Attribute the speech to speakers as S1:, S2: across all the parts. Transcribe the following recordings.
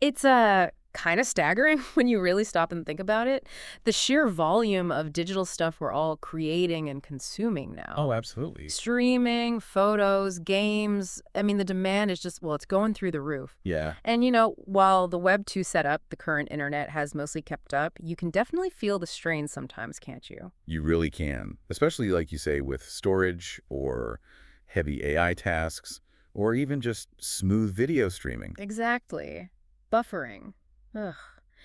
S1: It's kind of staggering when you really stop and think about it. The sheer volume of digital stuff we're all creating and consuming
S2: Oh,
S1: now.
S2: absolutely.
S1: Streaming, photos, games. I mean, the demand is just, well, it's going through the roof.
S2: Yeah,
S1: And, while the Web 2 setup, the current internet, has mostly kept up, you can definitely feel the strain sometimes, can't you?
S2: you really can. Especially, like you say, with storage or heavy AI tasks, or even just smooth video streaming.
S1: Exactly. Buffering. Ugh.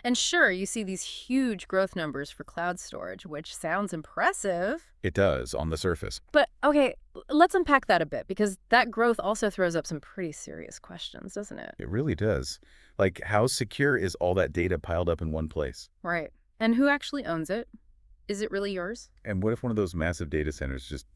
S1: And sure, you see these huge growth numbers for cloud storage, which sounds impressive.
S2: It does on the surface.
S1: But okay, let's unpack that a bit because that growth also throws up some pretty serious questions, doesn't it?
S2: It really does. Like, how secure is all that data piled up in one place?
S1: Right. And who actually owns it? Is it really yours?
S2: And what if one of those massive data centers just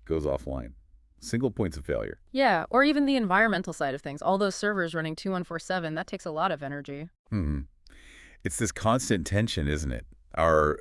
S2: goes offline? Single points of failure.
S1: Yeah, or even the environmental side of things. All those servers running 2147, that takes a lot of energy.
S2: Hmm. It's this constant tension, isn't it? Our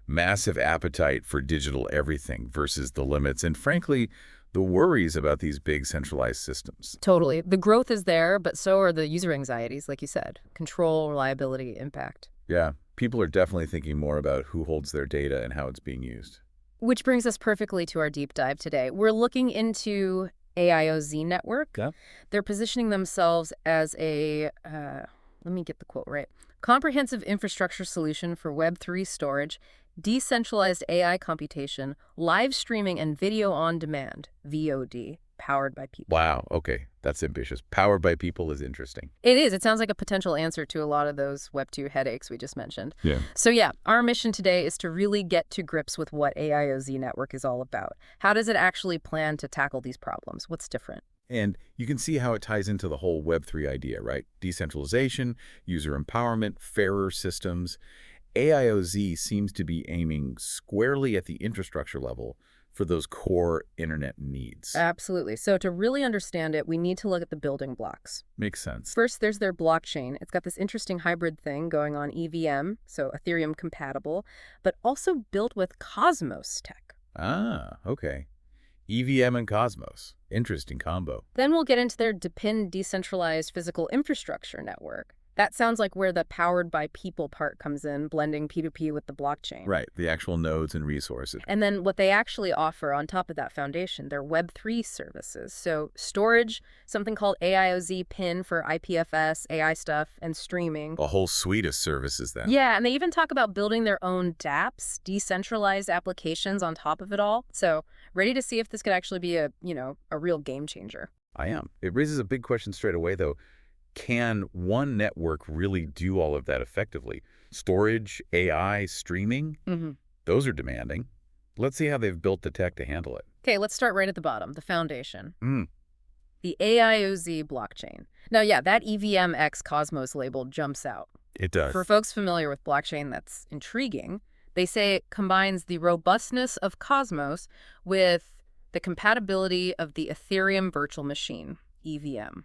S2: massive appetite for digital everything versus the limits, and frankly, the worries about these big centralized systems.
S1: Totally. The growth is there, but so are the user anxieties, like you said. Control, reliability, impact.
S2: Yeah, people are definitely thinking more about who holds their data and how it's being used.
S1: Which brings us perfectly to our deep dive today. We're looking into AIOZ Network.
S2: Yeah.
S1: They're positioning themselves as a, let me get the quote right, comprehensive infrastructure solution for Web3 storage, decentralized AI computation, live streaming, and video on demand, VOD, powered by people.
S2: Wow, okay, that's ambitious. Powered by people is interesting.
S1: It is. It sounds like a potential answer to a lot of those Web 2 headaches we just mentioned.
S2: Yeah.
S1: So yeah, our mission today is to really get to grips with what AIOZ Network is all about. How does it actually plan to tackle these problems? What's different?
S2: And you can see how it ties into the whole Web3 idea, right? Decentralization, user empowerment, fairer systems. AIOZ seems to be aiming squarely at the infrastructure level for those core internet needs.
S1: Absolutely. So to really understand it, we need to look at the building blocks.
S2: Makes sense.
S1: First, there's their blockchain. It's got this interesting hybrid thing going on EVM, so Ethereum compatible, but also built with Cosmos tech.
S2: Ah, okay. EVM and Cosmos. Interesting combo.
S1: Then we'll get into their DePIN decentralized physical infrastructure network. That sounds like where the powered by people part comes in, blending P2P with the blockchain.
S2: Right, the actual nodes and resources.
S1: And then what they actually offer on top of that foundation, their Web3 services. So storage, something called AIOZ Pin for IPFS, AI stuff, and streaming.
S2: A whole suite of services then.
S1: Yeah, and they even talk about building their own dApps, decentralized applications on top of it all. So ready to see if this could actually be a real game changer.
S2: I am. It raises a big question straight away, though. Can one network really do all of that effectively? Storage, AI, streaming? Those are demanding. Let's see how they've built the tech to handle it.
S1: Okay, let's start right at the bottom, the foundation.
S2: Mm.
S1: The AIOZ blockchain. Now, yeah, that EVM X Cosmos label jumps out.
S2: It does.
S1: For folks familiar with blockchain, that's intriguing. They say it combines the robustness of Cosmos with the compatibility of the Ethereum virtual machine, EVM.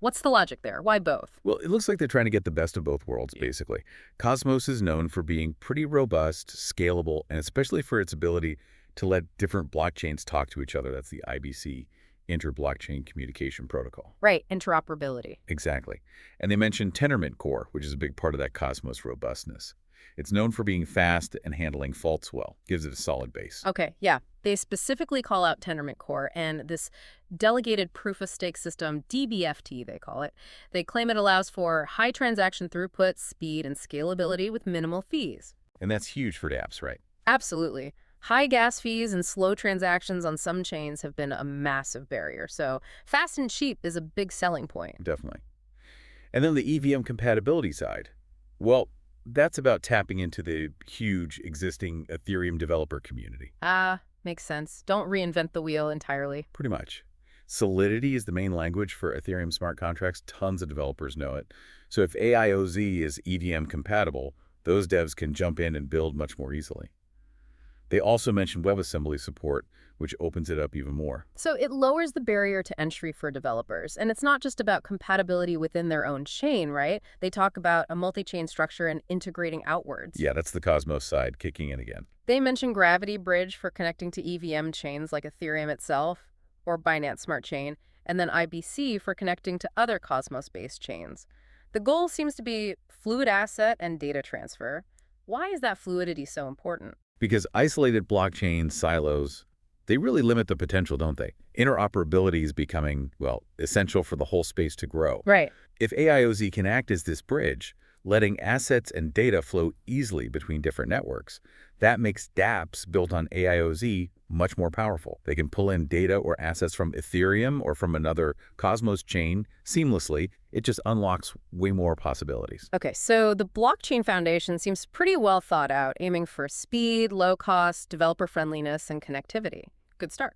S1: What's the logic there? Why both?
S2: Well, it looks like they're trying to get the best of both worlds, basically. Cosmos is known for being pretty robust, scalable, and especially for its ability to let different blockchains talk to each other. That's the IBC, Inter-Blockchain Communication Protocol.
S1: Right, interoperability.
S2: Exactly. And they mentioned Tendermint Core, which is a big part of that Cosmos robustness. It's known for being fast and handling faults well. Gives it a solid base.
S1: Okay, yeah. They specifically call out Tendermint Core and this delegated proof-of-stake system, DBFT they call it. They claim it allows for high transaction throughput, speed, and scalability with minimal fees.
S2: And that's huge for dApps, right?
S1: Absolutely. High gas fees and slow transactions on some chains have been a massive barrier. So fast and cheap is a big selling point.
S2: Definitely. And then the EVM compatibility side. Well, that's about tapping into the huge existing Ethereum developer community.
S1: Makes sense. Don't reinvent the wheel entirely.
S2: Pretty much. Solidity is the main language for Ethereum smart contracts. Tons of developers know it. So if AIOZ is EVM compatible, those devs can jump in and build much more easily. They also mentioned WebAssembly support, which opens it up even more.
S1: So it lowers the barrier to entry for developers. And it's not just about compatibility within their own chain, right? They talk about a multi-chain structure and integrating outwards.
S2: Yeah, that's the Cosmos side kicking in again.
S1: They mention Gravity Bridge for connecting to EVM chains like Ethereum itself or Binance Smart Chain. and then IBC for connecting to other Cosmos-based chains. The goal seems to be fluid asset and data transfer. Why is that fluidity so important?
S2: Because isolated blockchain silos, they really limit the potential, don't they? Interoperability is becoming, well, essential for the whole space to grow.
S1: Right.
S2: If AIOZ can act as this bridge, letting assets and data flow easily between different networks, that makes dApps built on AIOZ much more powerful. They can pull in data or assets from Ethereum or from another Cosmos chain seamlessly. It just unlocks way more possibilities.
S1: Okay, so the blockchain foundation seems pretty well thought out, aiming for speed, low cost, developer friendliness, and connectivity. Good start.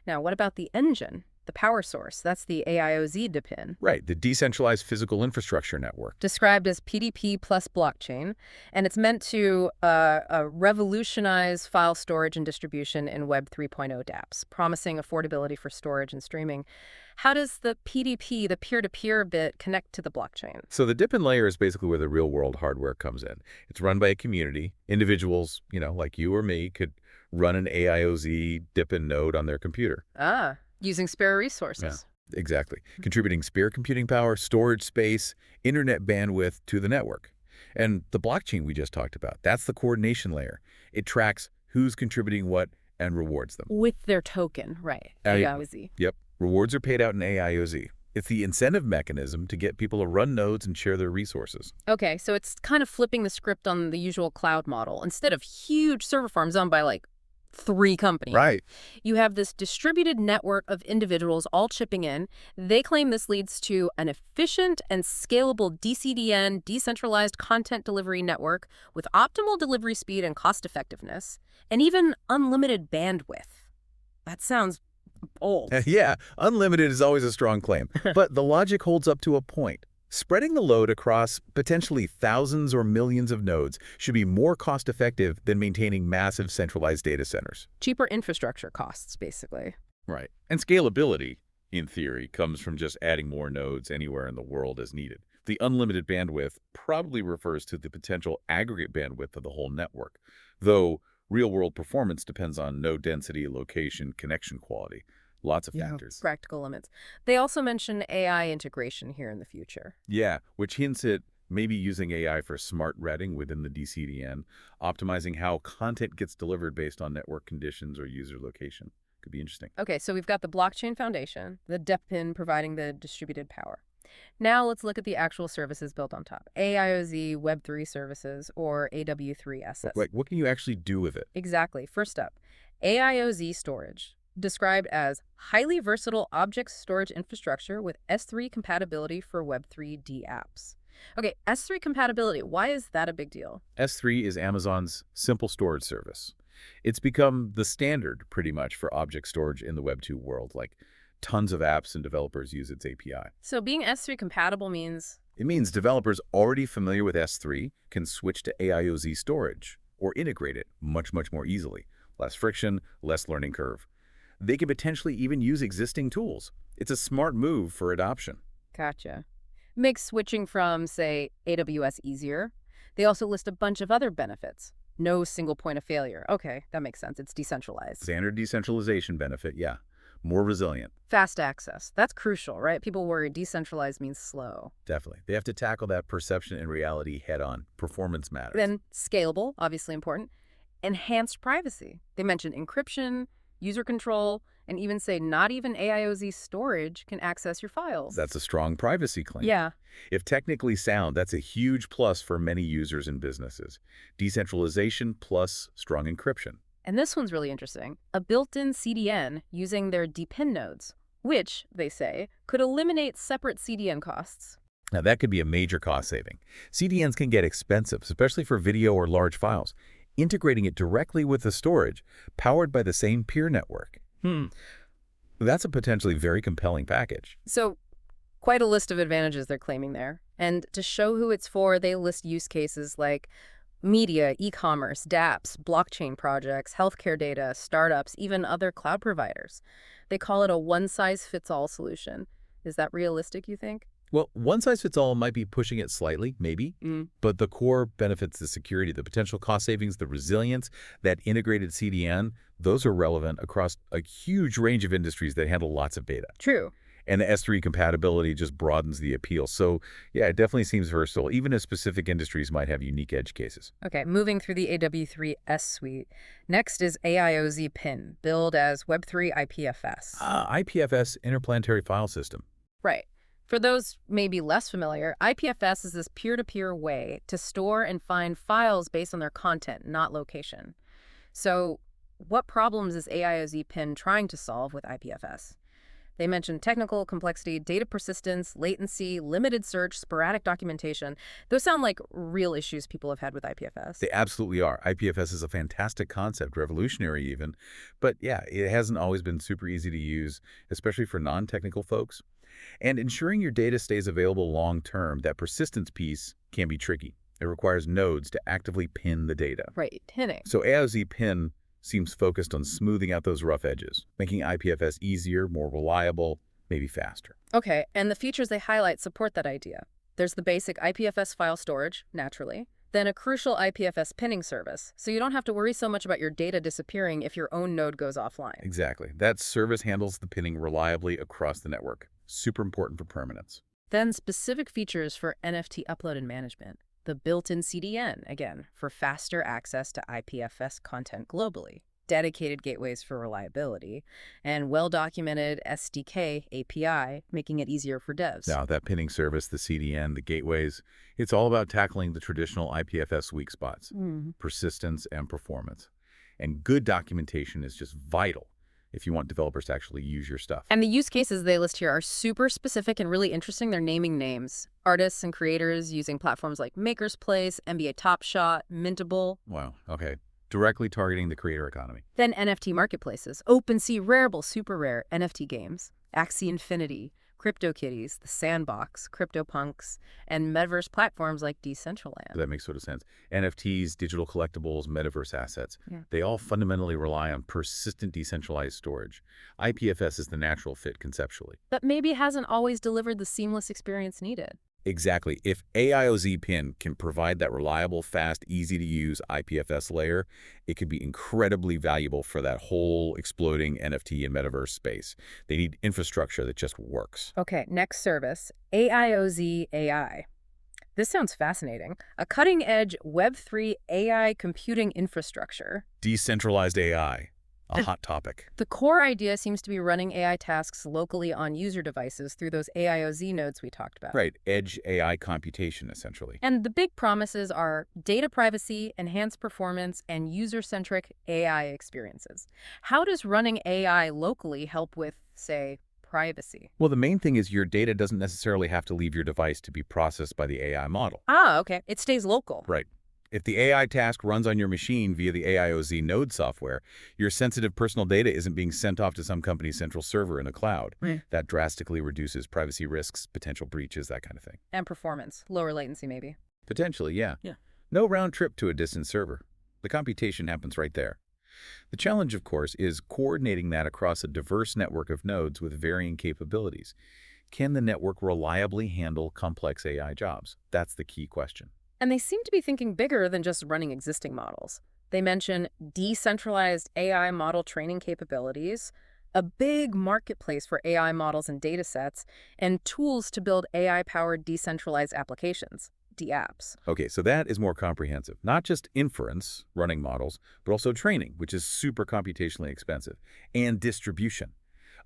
S1: Now, what about the engine? The power source, that's the AIOZ DePIN.
S2: Right, the decentralized physical infrastructure network.
S1: Described as PDP plus blockchain, and it's meant to revolutionize file storage and distribution in Web 3.0 dApps, promising affordability for storage and streaming. How does the PDP, the peer-to-peer bit, connect to the blockchain?
S2: So the DePIN layer is basically where the real-world hardware comes in. It's run by a community. Individuals, like you or me, could run an AIOZ DePIN node on their computer.
S1: Using spare resources.
S2: Yeah, exactly. Contributing spare computing power, storage space, internet bandwidth to the network. And the blockchain we just talked about, that's the coordination layer. It tracks who's contributing what and rewards them.
S1: With their token, right, AIOZ.
S2: Yep. Rewards are paid out in AIOZ. It's the incentive mechanism to get people to run nodes and share their resources.
S1: Okay, so it's kind of flipping the script on the usual cloud model. Instead of huge server farms owned by 3 companies.
S2: Right.
S1: You have this distributed network of individuals all chipping in. They claim this leads to an efficient and scalable DCDN, decentralized content delivery network with optimal delivery speed and cost effectiveness, and even unlimited bandwidth. That sounds bold.
S2: Yeah, unlimited is always a strong claim, but the logic holds up to a point. Spreading the load across potentially thousands or millions of nodes should be more cost-effective than maintaining massive centralized data centers.
S1: Cheaper infrastructure costs, basically.
S2: Right. And scalability, in theory, comes from just adding more nodes anywhere in the world as needed. The unlimited bandwidth probably refers to the potential aggregate bandwidth of the whole network, though real-world performance depends on node density, location, connection quality. Lots of factors.
S1: Practical limits. They also mention AI integration here in the future.
S2: Yeah, which hints at maybe using AI for smart routing within the DCDN, optimizing how content gets delivered based on network conditions or user location. Could be interesting.
S1: Okay, so we've got the blockchain foundation, the DePIN providing the distributed power. Now let's look at the actual services built on top. AIOZ Web3 services, or AW3SS.
S2: Like, what can you actually do with it?
S1: Exactly. First up, AIOZ Storage. Described as highly versatile object storage infrastructure with S3 compatibility for Web3 dApps. Okay, S3 compatibility, why is that a big deal?
S2: S3 is Amazon's simple storage service. It's become the standard, pretty much, for object storage in the Web 2 world. Tons of apps and developers use its API.
S1: So being S3 compatible means?
S2: It means developers already familiar with S3 can switch to AIOZ Storage or integrate it much, much more easily. Less friction, less learning curve. They could potentially even use existing tools. It's a smart move for adoption.
S1: Gotcha. Makes switching from, say, AWS easier. They also list a bunch of other benefits. No single point of failure. Okay, that makes sense. It's decentralized.
S2: Standard decentralization benefit, yeah. More resilient.
S1: Fast access. That's crucial, right? People worry decentralized means slow.
S2: Definitely. They have to tackle that perception and reality head on. Performance matters.
S1: Then scalable, obviously important. Enhanced privacy. They mention encryption, user control, and even say not even AIOZ storage can access your files.
S2: That's a strong privacy claim.
S1: Yeah.
S2: If technically sound, that's a huge plus for many users and businesses. Decentralization plus strong encryption.
S1: And this one's really interesting. A built-in CDN using their DePIN nodes, which, they say, could eliminate separate CDN costs.
S2: Now, that could be a major cost saving. CDNs can get expensive, especially for video or large files. Integrating it directly with the storage, powered by the same peer network. That's a potentially very compelling package.
S1: So, quite a list of advantages they're claiming there. And to show who it's for, they list use cases like media, e-commerce, dApps, blockchain projects, healthcare data, startups, even other cloud providers. They call it a one-size-fits-all solution. Is that realistic, you think?
S2: Well, one-size-fits-all might be pushing it slightly, maybe, but the core benefits, the security, the potential cost savings, the resilience, that integrated CDN, those are relevant across a huge range of industries that handle lots of data.
S1: True.
S2: And the S3 compatibility just broadens the appeal. So yeah, it definitely seems versatile, even if specific industries might have unique edge cases.
S1: Okay, moving through the AW3S suite. Next is AIOZ Pin, billed as Web3 IPFS.
S2: IPFS, Interplanetary File System.
S1: Right. For those maybe less familiar, IPFS is this peer-to-peer way to store and find files based on their content, not location. So what problems is AIOZ Pin trying to solve with IPFS? They mentioned technical complexity, data persistence, latency, limited search, sporadic documentation. Those sound like real issues people have had with IPFS.
S2: They absolutely are. IPFS is a fantastic concept, revolutionary even. But yeah, it hasn't always been super easy to use, especially for non-technical folks. And ensuring your data stays available long-term, that persistence piece can be tricky. It requires nodes to actively pin the data.
S1: Right, pinning.
S2: So AIOZ Pin seems focused on smoothing out those rough edges, making IPFS easier, more reliable, maybe faster.
S1: Okay, and the features they highlight support that idea. There's the basic IPFS file storage, naturally, then a crucial IPFS pinning service, so you don't have to worry so much about your data disappearing if your own node goes offline.
S2: Exactly. That service handles the pinning reliably across the network. Super important for permanence.
S1: Then specific features for NFT upload and management. The built-in CDN, again, for faster access to IPFS content globally, dedicated gateways for reliability, and well-documented SDK API, making it easier for devs.
S2: Now, that pinning service, the CDN, the gateways, it's all about tackling the traditional IPFS weak spots, persistence and performance. And good documentation is just vital if you want developers to actually use your stuff.
S1: And the use cases they list here are super specific and really interesting. They're naming names. Artists and creators using platforms like Maker's Place, NBA Top Shot, Mintable.
S2: Wow, okay. Directly targeting the creator economy.
S1: Then NFT marketplaces, OpenSea, Rarible, Super Rare, NFT games, Axie Infinity, CryptoKitties, The Sandbox, CryptoPunks, and metaverse platforms like Decentraland.
S2: That makes sort of sense. NFTs, digital collectibles, metaverse assets,
S1: Yeah.
S2: they all fundamentally rely on persistent decentralized storage. IPFS is the natural fit conceptually.
S1: But maybe hasn't always delivered the seamless experience needed.
S2: Exactly. If AIOZ Pin can provide that reliable, fast, easy-to-use IPFS layer, it could be incredibly valuable for that whole exploding NFT and metaverse space. They need infrastructure that just works.
S1: Okay, next service, AIOZ AI. This sounds fascinating. A cutting-edge Web3 AI computing infrastructure.
S2: Decentralized AI, a hot topic.
S1: The core idea seems to be running AI tasks locally on user devices through those AIOZ nodes we talked about.
S2: Right, edge AI computation, essentially.
S1: And the big promises are data privacy, enhanced performance, and user-centric AI experiences. How does running AI locally help with, say, privacy?
S2: Well, the main thing is your data doesn't necessarily have to leave your device to be processed by the AI model.
S1: Ah, okay. It stays local.
S2: Right. If the AI task runs on your machine via the AIOZ node software, your sensitive personal data isn't being sent off to some company's central server in the cloud. That drastically reduces privacy risks, potential breaches, that kind of thing.
S1: And performance. Lower latency, maybe.
S2: Potentially, yeah.
S1: Yeah.
S2: No round trip to a distant server. The computation happens right there. The challenge, of course, is coordinating that across a diverse network of nodes with varying capabilities. Can the network reliably handle complex AI jobs? That's the key question.
S1: And they seem to be thinking bigger than just running existing models. They mention decentralized AI model training capabilities, a big marketplace for AI models and datasets, and tools to build AI-powered decentralized applications, dApps.
S2: Okay, so that is more comprehensive. Not just inference, running models, but also training, which is super computationally expensive, and distribution.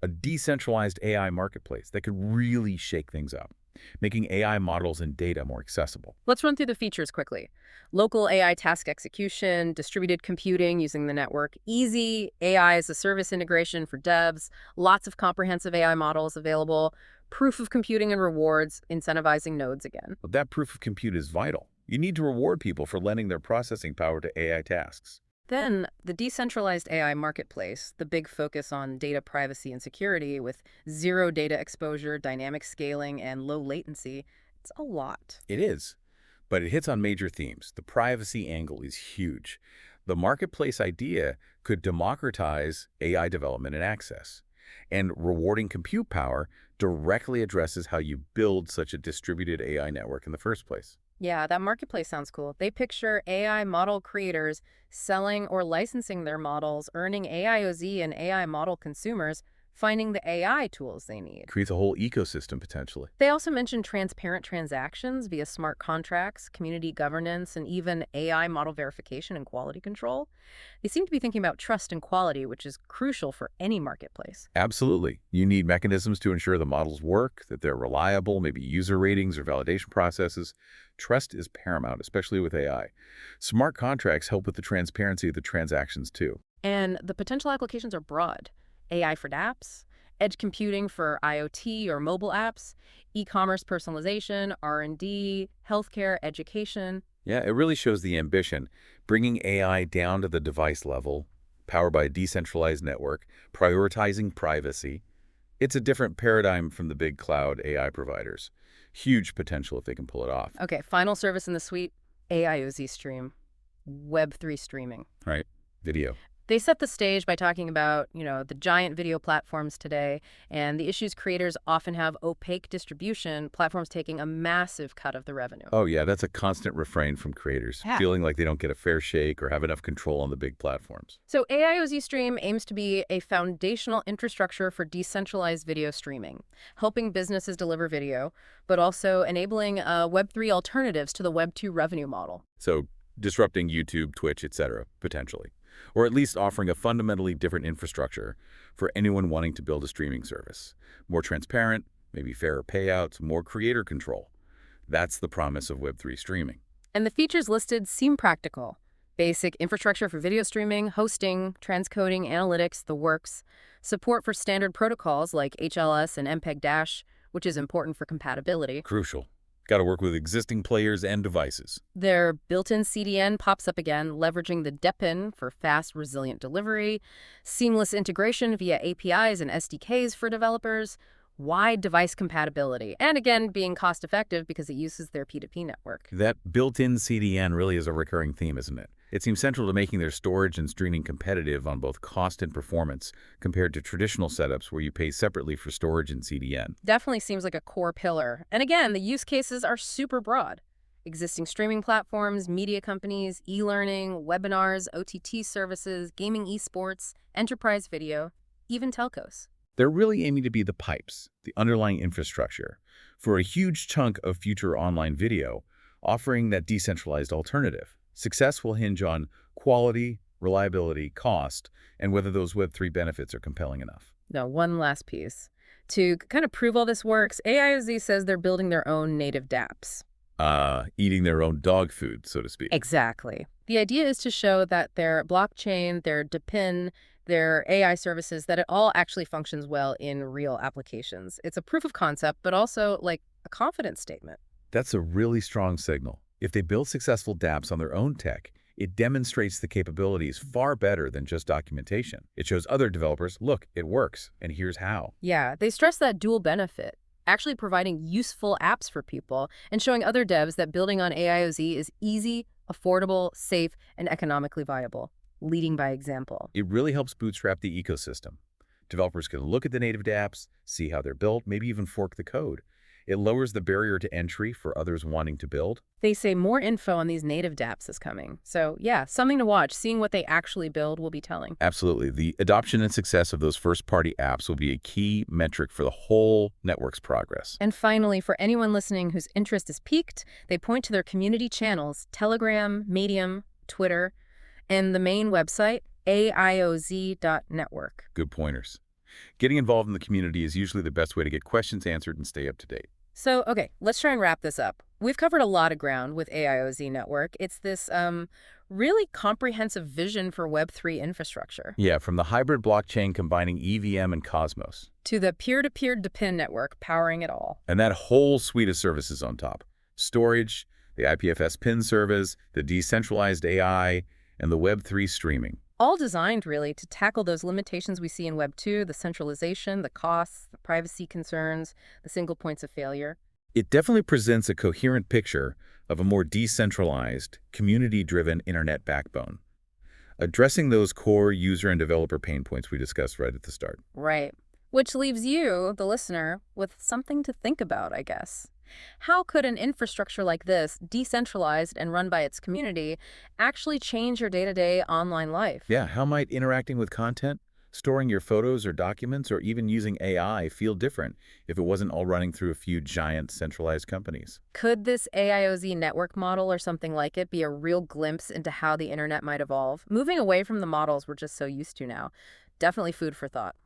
S2: A decentralized AI marketplace that could really shake things up, making AI models and data more accessible.
S1: Let's run through the features quickly. Local AI task execution, distributed computing using the network, easy AI as a service integration for devs, lots of comprehensive AI models available, proof of computing and rewards, incentivizing nodes again.
S2: But that proof of compute is vital. You need to reward people for lending their processing power to AI tasks.
S1: Then, the decentralized AI marketplace, the big focus on data privacy and security with zero data exposure, dynamic scaling, and low latency, it's a lot.
S2: It is, but it hits on major themes. The privacy angle is huge. The marketplace idea could democratize AI development and access, and rewarding compute power directly addresses how you build such a distributed AI network in the first place.
S1: Yeah, that marketplace sounds cool. They picture AI model creators selling or licensing their models, earning AIOZ and AI model consumers finding the AI tools they need.
S2: Creates a whole ecosystem potentially.
S1: They also mentioned transparent transactions via smart contracts, community governance, and even AI model verification and quality control. They seem to be thinking about trust and quality, which is crucial for any marketplace.
S2: Absolutely. You need mechanisms to ensure the models work, that they're reliable, maybe user ratings or validation processes. Trust is paramount, especially with AI. Smart contracts help with the transparency of the transactions too.
S1: And the potential applications are broad. AI for dApps, edge computing for IoT or mobile apps, e-commerce personalization, R&D, healthcare, education.
S2: Yeah, it really shows the ambition, bringing AI down to the device level, powered by a decentralized network, prioritizing privacy. It's a different paradigm from the big cloud AI providers. Huge potential if they can pull it off.
S1: Okay, final service in the suite, AIOZ Stream, Web3 streaming.
S2: Right. Video.
S1: They set the stage by talking about, the giant video platforms today and the issues creators often have opaque distribution, platforms taking a massive cut of the revenue.
S2: Oh yeah, that's a constant refrain from creators,
S1: Yeah.
S2: feeling like they don't get a fair shake or have enough control on the big platforms.
S1: So AIOZ Stream aims to be a foundational infrastructure for decentralized video streaming, helping businesses deliver video, but also enabling Web3 alternatives to the Web2 revenue model.
S2: So disrupting YouTube, Twitch, etc., potentially. Or at least offering a fundamentally different infrastructure for anyone wanting to build a streaming service. More transparent, maybe fairer payouts, more creator control. That's the promise of Web3 streaming.
S1: And the features listed seem practical. Basic infrastructure for video streaming, hosting, transcoding, analytics, the works, support for standard protocols like HLS and MPEG-, which is important for compatibility.
S2: Crucial. Got to work with existing players and devices.
S1: Their built-in CDN pops up again, leveraging the DePIN for fast, resilient delivery, seamless integration via APIs and SDKs for developers, wide device compatibility, and again, being cost-effective because it uses their P2P network.
S2: That built-in CDN really is a recurring theme, isn't it? It seems central to making their storage and streaming competitive on both cost and performance compared to traditional setups where you pay separately for storage and CDN.
S1: Definitely seems like a core pillar. And again, the use cases are super broad. Existing streaming platforms, media companies, e-learning, webinars, OTT services, gaming esports, enterprise video, even telcos.
S2: They're really aiming to be the pipes, the underlying infrastructure, for a huge chunk of future online video, offering that decentralized alternative. Success will hinge on quality, reliability, cost, and whether those Web3 benefits are compelling enough.
S1: Now, one last piece. To kind of prove all this works, AIOZ says they're building their own native dApps.
S2: Eating their own dog food, so to speak.
S1: Exactly. The idea is to show that their blockchain, their DePIN, their AI services, that it all actually functions well in real applications. It's a proof of concept, but also like a confidence statement.
S2: That's a really strong signal. If they build successful dApps on their own tech, it demonstrates the capabilities far better than just documentation. It shows other developers, look, it works, and here's how.
S1: Yeah, they stress that dual benefit, actually providing useful apps for people and showing other devs that building on AIOZ is easy, affordable, safe, and economically viable, leading by example.
S2: It really helps bootstrap the ecosystem. Developers can look at the native dApps, see how they're built, maybe even fork the code. It lowers the barrier to entry for others wanting to build.
S1: They say more info on these native dApps is coming. So yeah, something to watch. Seeing what they actually build will be telling.
S2: Absolutely. The adoption and success of those first-party apps will be a key metric for the whole network's progress.
S1: And finally, for anyone listening whose interest is piqued, they point to their community channels, Telegram, Medium, Twitter, and the main website, AIOZ.network.
S2: Good pointers. Getting involved in the community is usually the best way to get questions answered and stay up to date.
S1: So, okay, let's try and wrap this up. We've covered a lot of ground with AIOZ Network. It's this really comprehensive vision for Web3 infrastructure.
S2: Yeah, from the hybrid blockchain combining EVM and Cosmos.
S1: To the peer-to-peer DePIN network powering it all.
S2: And that whole suite of services on top. Storage, the IPFS Pin service, the decentralized AI, and the Web3 streaming.
S1: All designed, really, to tackle those limitations we see in Web 2, the centralization, the costs, the privacy concerns, the single points of failure.
S2: It definitely presents a coherent picture of a more decentralized, community-driven internet backbone, addressing those core user and developer pain points we discussed right at the start.
S1: Right. Which leaves you, the listener, with something to think about, I guess. How could an infrastructure like this, decentralized and run by its community, actually change your day-to-day online life?
S2: Yeah, how might interacting with content, Storing your photos or documents or even using AI feel different if it wasn't all running through a few giant centralized companies.
S1: Could this AIOZ network model or something like it be a real glimpse into how the internet might evolve? Moving away from the models we're just so used to now. Definitely food for thought.